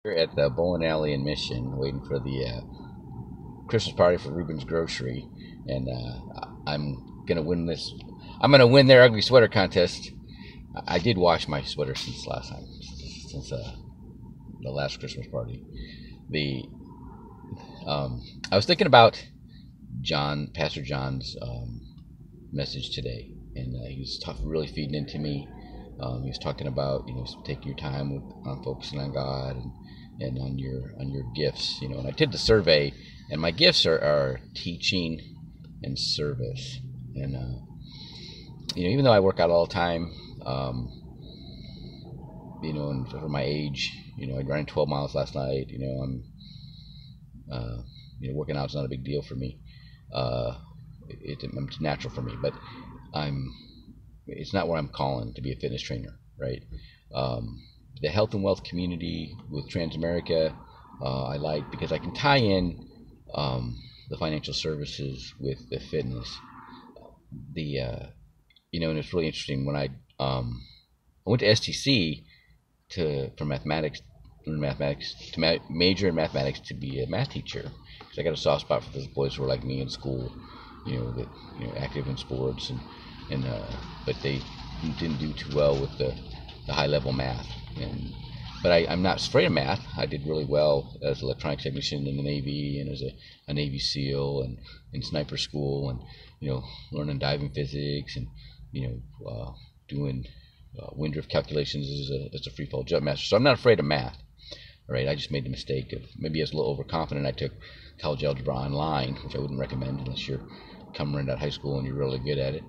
At the bowling alley in Mission, waiting for the Christmas party for Ruben's Grocery, and I'm gonna win this. I'm gonna win their ugly sweater contest. I did wash my sweater since last time, since the last Christmas party. The I was thinking about Pastor John's message today, and he was really feeding into me. He was talking about taking your time on focusing on God and on your gifts, and I did the survey, and my gifts are teaching and service, and even though I work out all the time, and for my age, I ran 12 miles last night. I'm working out is not a big deal for me. It's natural for me, but it's not where I'm calling to be a fitness trainer, right? The health and wealth community with Transamerica, I like because I can tie in the financial services with the fitness. And it's really interesting when I went to STC for mathematics to major in mathematics to be a math teacher, because I got a soft spot for those boys who were like me in school, that active in sports and but they didn't do too well with the high level math. But I'm not afraid of math. I did really well as an electronics technician in the Navy, and as a Navy SEAL, and in sniper school, and learning diving physics, and doing wind drift calculations as a free fall jump master. So I'm not afraid of math. All right, I just made the mistake of maybe I was a little overconfident. I took college algebra online, which I wouldn't recommend unless you're coming right out of high school and you're really good at it.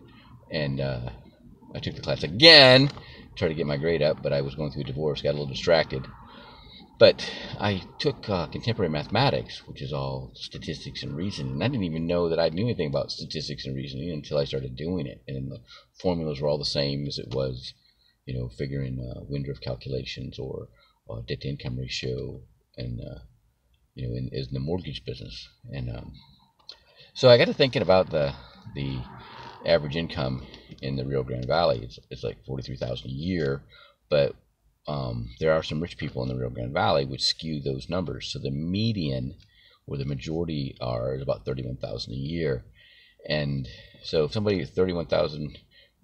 And I took the class again, tried to get my grade up, but I was going through a divorce, got a little distracted. But I took contemporary mathematics, which is all statistics and reasoning. And I didn't even know that I knew anything about statistics and reasoning until I started doing it. And the formulas were all the same as it was, figuring wind drift calculations or debt to income ratio, and in the mortgage business. And so I got to thinking about the average income in the Rio Grande Valley. It's like $43,000 a year, but there are some rich people in the Rio Grande Valley which skew those numbers. So the median, where the majority are, is about $31,000 a year. And so if somebody with $31,000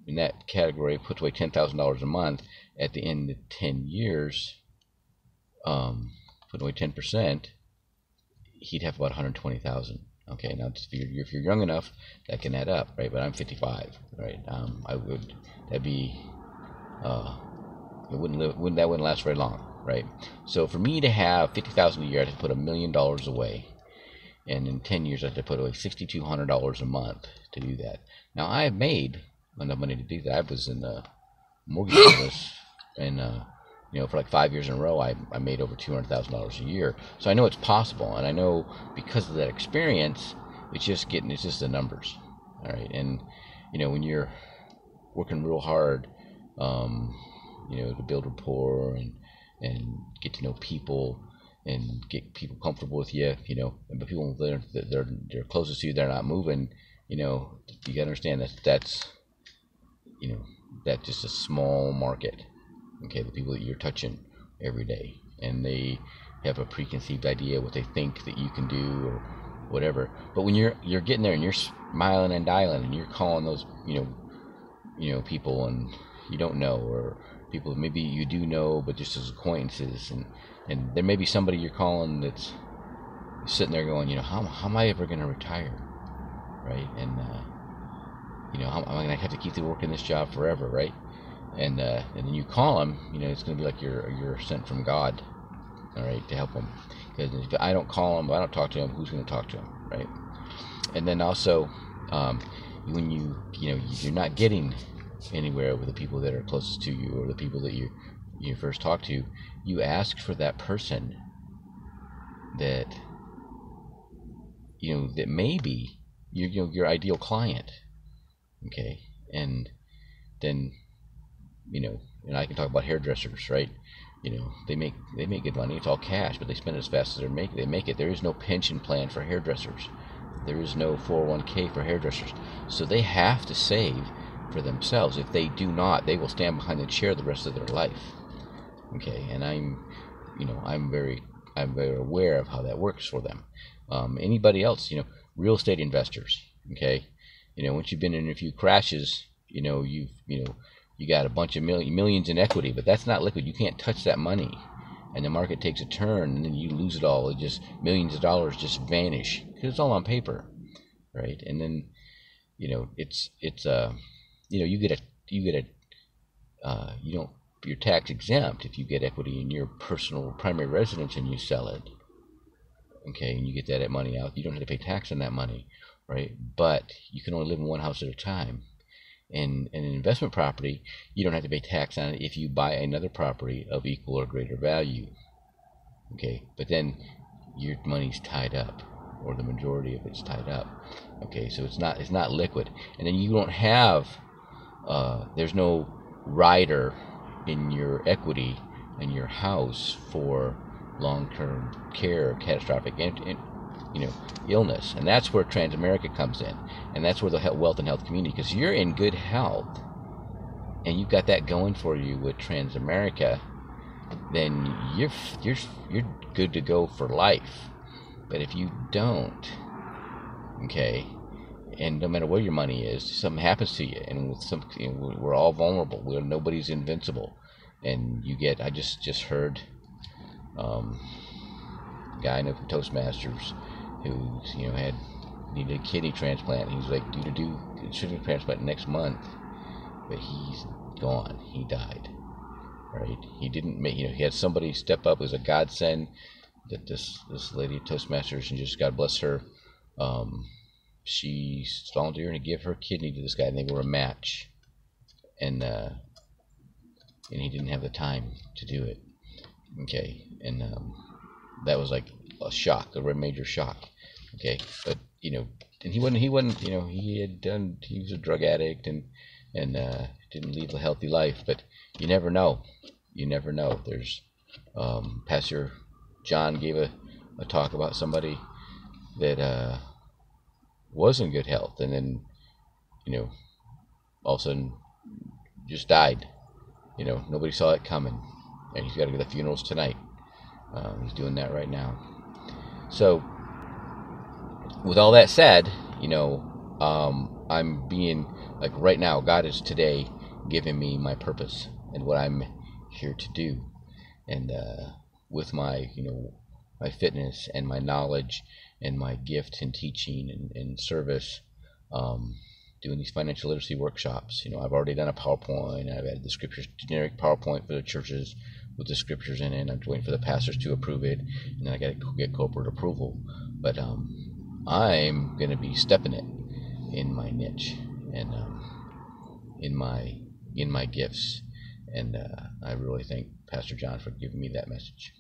in that category puts away $10,000 a month, at the end of 10 years, put away 10%, he'd have about $120,000. Okay, now if you're young enough, that can add up, right? But I'm 55, right? Wouldn't last very long, right? So for me to have $50,000 a year, I'd have to put $1 million away, and in 10 years, I'd have to put away $6,200 a month to do that. Now I have made enough money to do that. I was in the mortgage business, and for like 5 years in a row, I made over $200,000 a year. So I know it's possible, and I know because of that experience, it's just the numbers, all right. And when you're working real hard, to build rapport and get to know people and get people comfortable with you, and the people that they're closest to you, they're not moving, you gotta understand that's just a small market. Okay, the people that you're touching every day, and they have a preconceived idea what they think that you can do or whatever. But when you're getting there and you're smiling and dialing and you're calling those people and you don't know, or people maybe you do know but just as acquaintances, and there may be somebody you're calling that's sitting there going, how am I ever going to retire, right? And how am I going to have to keep working this job forever, right? And then you call them, it's going to be like you're sent from God, all right, to help them. Because if I don't call them, if I don't talk to them, who's going to talk to them, right? And then also, when you're not getting anywhere with the people that are closest to you, or the people that you first talk to, you ask for that person that that may be your ideal client, okay? And then and I can talk about hairdressers, right? They make good money. It's all cash, but they spend it as fast as they make it. There is no pension plan for hairdressers. There is no 401k for hairdressers. So they have to save for themselves. If they do not, they will stand behind the chair the rest of their life. Okay, and I'm very aware of how that works for them. Anybody else, real estate investors, okay, once you've been in a few crashes, you got a bunch of millions in equity, but that's not liquid. You can't touch that money, and the market takes a turn, and then you lose it all. It just millions of dollars just vanish because it's all on paper, right? And then you don't you're tax exempt if you get equity in your personal primary residence and you sell it, okay, and you get that money out. You don't have to pay tax on that money, right? But you can only live in one house at a time. And an investment property, you don't have to pay tax on it if you buy another property of equal or greater value, okay? But then your money's tied up, or the majority of it's tied up, okay? So it's not liquid, and then you don't have there's no rider in your equity in your house for long-term care or catastrophic illness. And that's where Transamerica comes in, and that's where the wealth and health community, because you're in good health and you've got that going for you with Transamerica, then you're good to go for life. But if you don't, okay, and no matter where your money is, something happens to you, and with we're all vulnerable. Nobody's invincible, and I just heard a guy I know from Toastmasters who needed a kidney transplant. He's like due to do a kidney transplant next month, but he's gone. He died. Right? He didn't make. He had somebody step up. It was a godsend that this lady at Toastmasters, and just God bless her. She's volunteering to give her kidney to this guy, and they were a match, and he didn't have the time to do it. Okay, and that was like a shock, a major shock. Okay, but and he wasn't. He was a drug addict and didn't lead a healthy life. But you never know. You never know. There's Pastor John gave a talk about somebody that was in good health, and then all of a sudden just died. Nobody saw it coming, and he's got to go to the funerals tonight. He's doing that right now. So with all that said, I'm being like, right now, God is today giving me my purpose and what I'm here to do, and with my my fitness and my knowledge and my gift in teaching and service, doing these financial literacy workshops. I've already done a PowerPoint. I've added the scriptures, generic PowerPoint for the churches with the scriptures in it. I'm waiting for the pastors to approve it, and then I got to get corporate approval. But I'm going to be stepping it in my niche and in my gifts. And I really thank Pastor John for giving me that message.